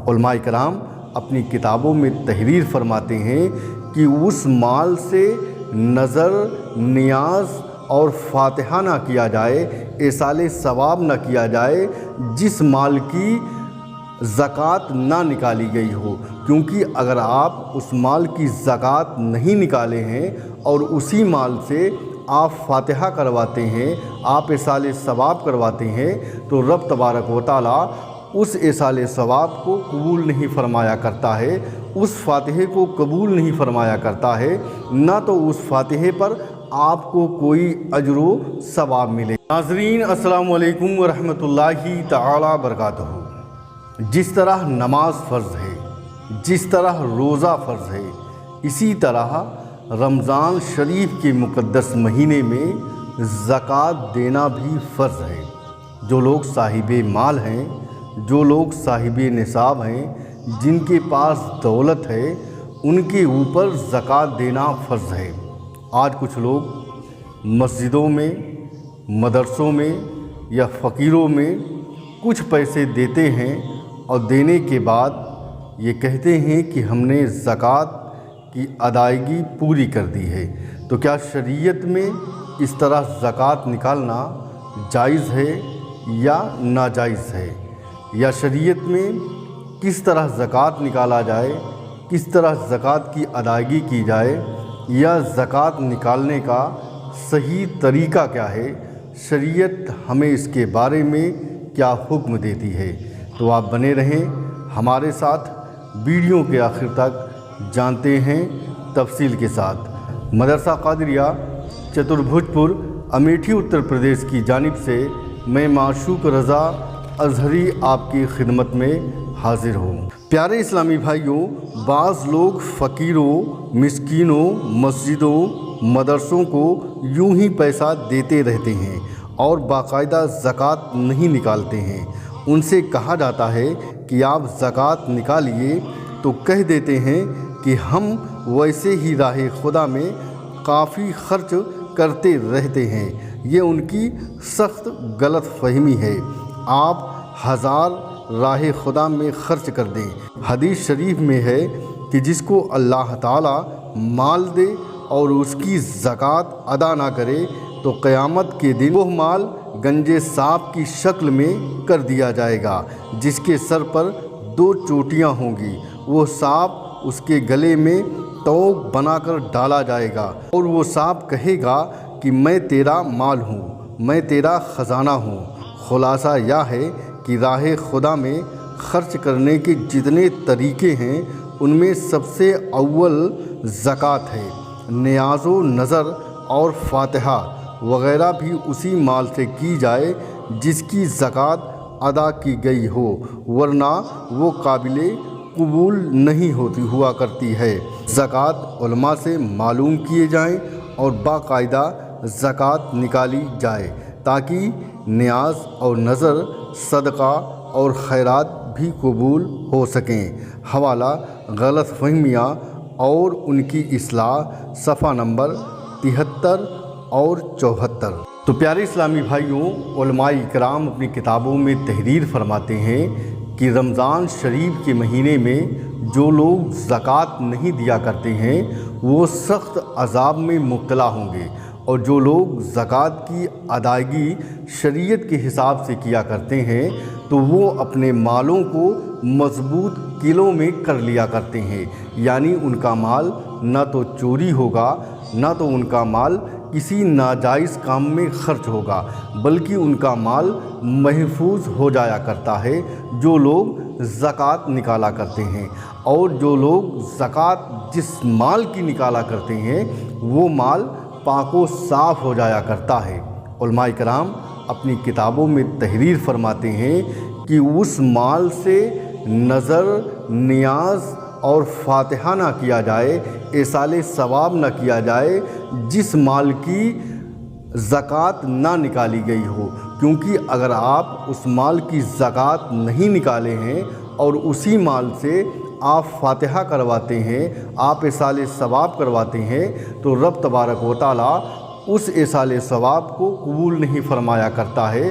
علماء کرام اپنی کتابوں میں تحریر فرماتے ہیں کہ اس مال سے نظر، نیاز اور فاتحہ نہ کیا جائے، ایصال ثواب نہ کیا جائے جس مال کی زکوٰۃ نہ نکالی گئی ہو، کیونکہ اگر آپ اس مال کی زکوٰۃ نہیں نکالے ہیں اور اسی مال سے آپ فاتحہ کرواتے ہیں، آپ ایصال ثواب کرواتے ہیں، تو رب تبارک و تعالیٰ اس ایصال ثواب کو قبول نہیں فرمایا کرتا ہے، اس فاتحے کو قبول نہیں فرمایا کرتا ہے، نہ تو اس فاتحے پر آپ کو کوئی اجر و ثواب ملے۔ ناظرین السلام علیکم ورحمۃ اللہ تعالی وبرکاتہ۔ جس طرح نماز فرض ہے، جس طرح روزہ فرض ہے، اسی طرح رمضان شریف کے مقدس مہینے میں زکوٰۃ دینا بھی فرض ہے۔ جو لوگ صاحب مال ہیں، جو لوگ صاحب نصاب ہیں، جن کے پاس دولت ہے، ان کے اوپر زکوٰۃ دینا فرض ہے۔ آج کچھ لوگ مسجدوں میں، مدرسوں میں یا فقیروں میں کچھ پیسے دیتے ہیں اور دینے کے بعد یہ کہتے ہیں کہ ہم نے زکوٰۃ کی ادائیگی پوری کر دی ہے۔ تو کیا شریعت میں اس طرح زکوٰۃ نکالنا جائز ہے یا ناجائز ہے؟ یا شریعت میں کس طرح زکوٰۃ نکالا جائے، کس طرح زکوٰۃ کی ادائیگی کی جائے، یا زکوٰۃ نکالنے کا صحیح طریقہ کیا ہے؟ شریعت ہمیں اس کے بارے میں کیا حکم دیتی ہے؟ تو آپ بنے رہیں ہمارے ساتھ، ویڈیو کے آخر تک جانتے ہیں تفصیل کے ساتھ۔ مدرسہ قادریہ چتربھوجپور امیٹھی اتر پردیش کی جانب سے میں معشوق رضا اظہری آپ کی خدمت میں حاضر ہوں۔ پیارے اسلامی بھائیوں، بعض لوگ فقیروں، مسکینوں، مسجدوں، مدرسوں کو یوں ہی پیسہ دیتے رہتے ہیں اور باقاعدہ زکوٰۃ نہیں نکالتے ہیں۔ ان سے کہا جاتا ہے کہ آپ زکوٰۃ نکالیے، تو کہہ دیتے ہیں کہ ہم ویسے ہی راہ خدا میں کافی خرچ کرتے رہتے ہیں۔ یہ ان کی سخت غلط فہمی ہے۔ آپ 1000 راہ خدا میں خرچ کر دیں۔ حدیث شریف میں ہے کہ جس کو اللہ تعالیٰ مال دے اور اس کی زکوٰۃ ادا نہ کرے تو قیامت کے دن وہ مال گنجے سانپ کی شکل میں کر دیا جائے گا، جس کے سر پر 2 چوٹیاں ہوں گی۔ وہ سانپ اس کے گلے میں توق بنا کر ڈالا جائے گا اور وہ سانپ کہے گا کہ میں تیرا مال ہوں، میں تیرا خزانہ ہوں۔ خلاصہ یہ ہے کہ راہ خدا میں خرچ کرنے کے جتنے طریقے ہیں ان میں سب سے اول زکوٰۃ ہے۔ نیاز و نظر اور فاتحہ وغیرہ بھی اسی مال سے کی جائے جس کی زکوٰۃ ادا کی گئی ہو، ورنہ وہ قابل قبول نہیں ہوا کرتی ہے۔ زکوٰۃ علماء سے معلوم کیے جائیں اور باقاعدہ زکوٰۃ نکالی جائے تاکہ نیاز اور نظر، صدقہ اور خیرات بھی قبول ہو سکیں۔ حوالہ غلط فہمیاں اور ان کی اصلاح، صفحہ نمبر 73 اور 74۔ تو پیارے اسلامی بھائیوں، علماء کرام اپنی کتابوں میں تحریر فرماتے ہیں کہ رمضان شریف کے مہینے میں جو لوگ زکوٰۃ نہیں دیا کرتے ہیں وہ سخت عذاب میں مبتلا ہوں گے، اور جو لوگ زکوٰۃ کی ادائیگی شریعت کے حساب سے کیا کرتے ہیں تو وہ اپنے مالوں کو مضبوط قلعوں میں کر لیا کرتے ہیں، یعنی ان کا مال نہ تو چوری ہوگا، نہ تو ان کا مال کسی ناجائز کام میں خرچ ہوگا، بلکہ ان کا مال محفوظ ہو جایا کرتا ہے جو لوگ زکوٰۃ نکالا کرتے ہیں۔ اور جو لوگ زکوٰۃ جس مال کی نکالا کرتے ہیں وہ مال پاک و صاف ہو جایا کرتا ہے۔ علماء کرام اپنی کتابوں میں تحریر فرماتے ہیں کہ اس مال سے نظر، نیاز اور فاتحہ نہ کیا جائے، ایصال ثواب نہ کیا جائے جس مال کی زکوٰۃ نہ نکالی گئی ہو، کیونکہ اگر آپ اس مال کی زکوٰۃ نہیں نکالے ہیں اور اسی مال سے آپ فاتحہ کرواتے ہیں، آپ ایصال ثواب کرواتے ہیں، تو رب تبارک و تعالیٰ اس ایصال ثواب کو قبول نہیں فرمایا کرتا ہے،